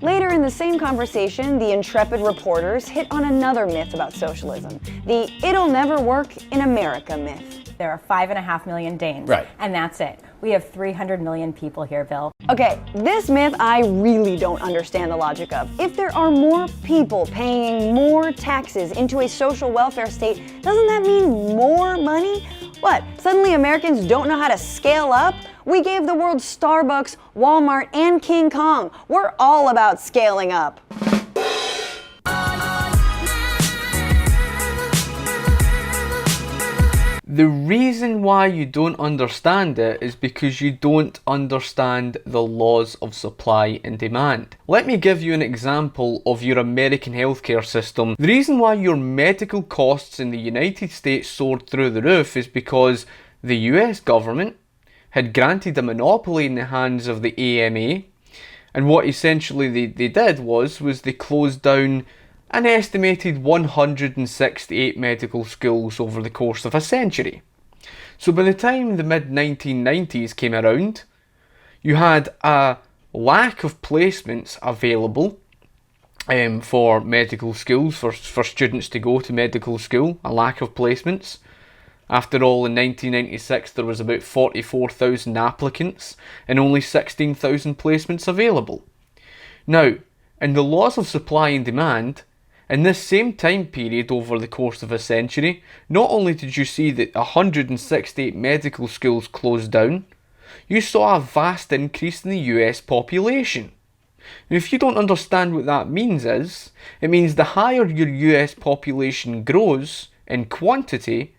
Later in the same conversation, the intrepid reporters hit on another myth about socialism, the "it'll never work in America" myth. There are 5.5 million Danes, right, and that's it. We have 300 million people here, Bill. Okay, this myth I really don't understand the logic of. If there are more people paying more taxes into a social welfare state, doesn't that mean more money? What, suddenly Americans don't know how to scale up? We gave the world Starbucks, Walmart, and King Kong. We're all about scaling up. The reason why you don't understand it is because you don't understand the laws of supply and demand. Let me give you an example of your American healthcare system. The reason why your medical costs in the United States soared through the roof is because the US government had granted a monopoly in the hands of the AMA, and what essentially they did was they closed down an estimated 168 medical schools over the course of a century. So by the time the mid-1990s came around, you had a lack of placements available for medical schools, for students to go to medical school, a lack of placements. After all, in 1996 there was about 44,000 applicants and only 16,000 placements available. Now, in the laws of supply and demand, in this same time period over the course of a century, not only did you see that 168 medical schools closed down, you saw a vast increase in the US population. And if you don't understand what that means it means the higher your US population grows in quantity,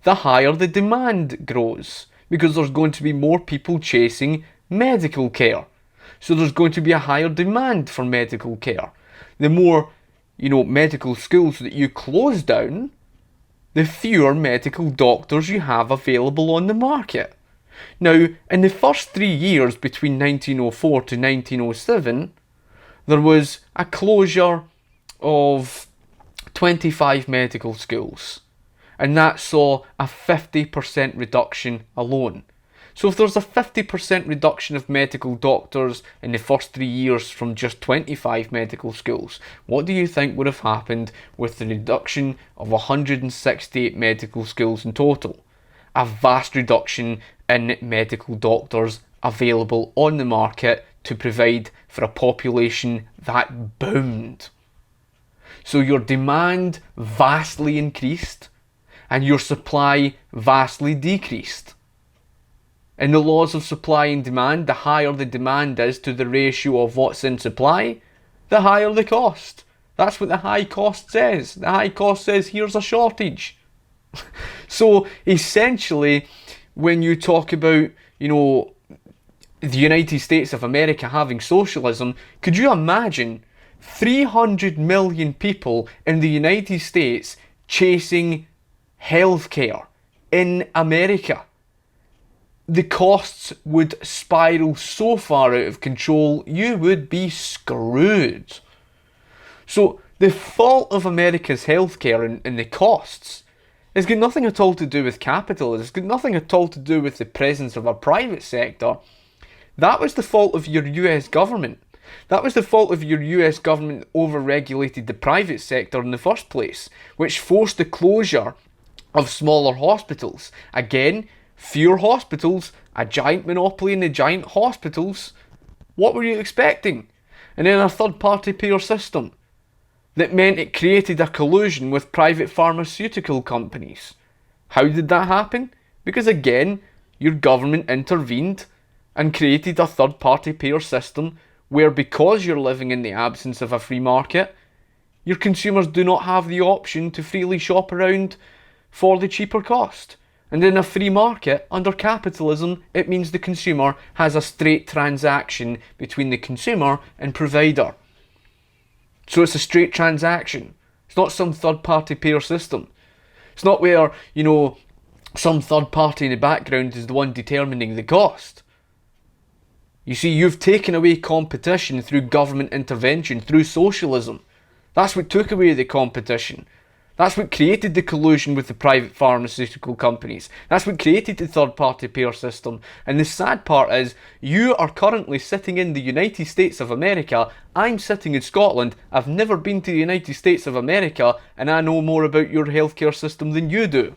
the higher the demand grows, because there's going to be more people chasing medical care. So there's going to be a higher demand for medical care. The more medical schools that you close down, the fewer medical doctors you have available on the market. Now, in the first 3 years between 1904 to 1907, there was a closure of 25 medical schools, and that saw a 50% reduction alone. So if there's a 50% reduction of medical doctors in the first 3 years from just 25 medical schools, what do you think would have happened with the reduction of 168 medical schools in total? A vast reduction in medical doctors available on the market to provide for a population that boomed. So your demand vastly increased and your supply vastly decreased. In the laws of supply and demand, the higher the demand is to the ratio of what's in supply, the higher the cost. That's what the high cost says. The high cost says, here's a shortage. So essentially, when you talk about, the United States of America having socialism, could you imagine 300 million people in the United States chasing healthcare in America? The costs would spiral so far out of control, you would be screwed. So the fault of America's healthcare and the costs has got nothing at all to do with capitalism. It's got nothing at all to do with the presence of a private sector. That was the fault of your US government. That was the fault of your US government that over-regulated the private sector in the first place, which forced the closure of smaller hospitals. Again, fewer hospitals, a giant monopoly in the giant hospitals. What were you expecting? And then a third-party payer system that meant it created a collusion with private pharmaceutical companies. How did that happen? Because again, your government intervened and created a third-party payer system where, because you're living in the absence of a free market, your consumers do not have the option to freely shop around for the cheaper cost. And in a free market, under capitalism, it means the consumer has a straight transaction between the consumer and provider. So it's a straight transaction. It's not some third-party payer system. It's not where, some third party in the background is the one determining the cost. You see, you've taken away competition through government intervention, through socialism. That's what took away the competition. That's what created the collusion with the private pharmaceutical companies. That's what created the third-party payer system. And the sad part is, you are currently sitting in the United States of America, I'm sitting in Scotland, I've never been to the United States of America, and I know more about your healthcare system than you do.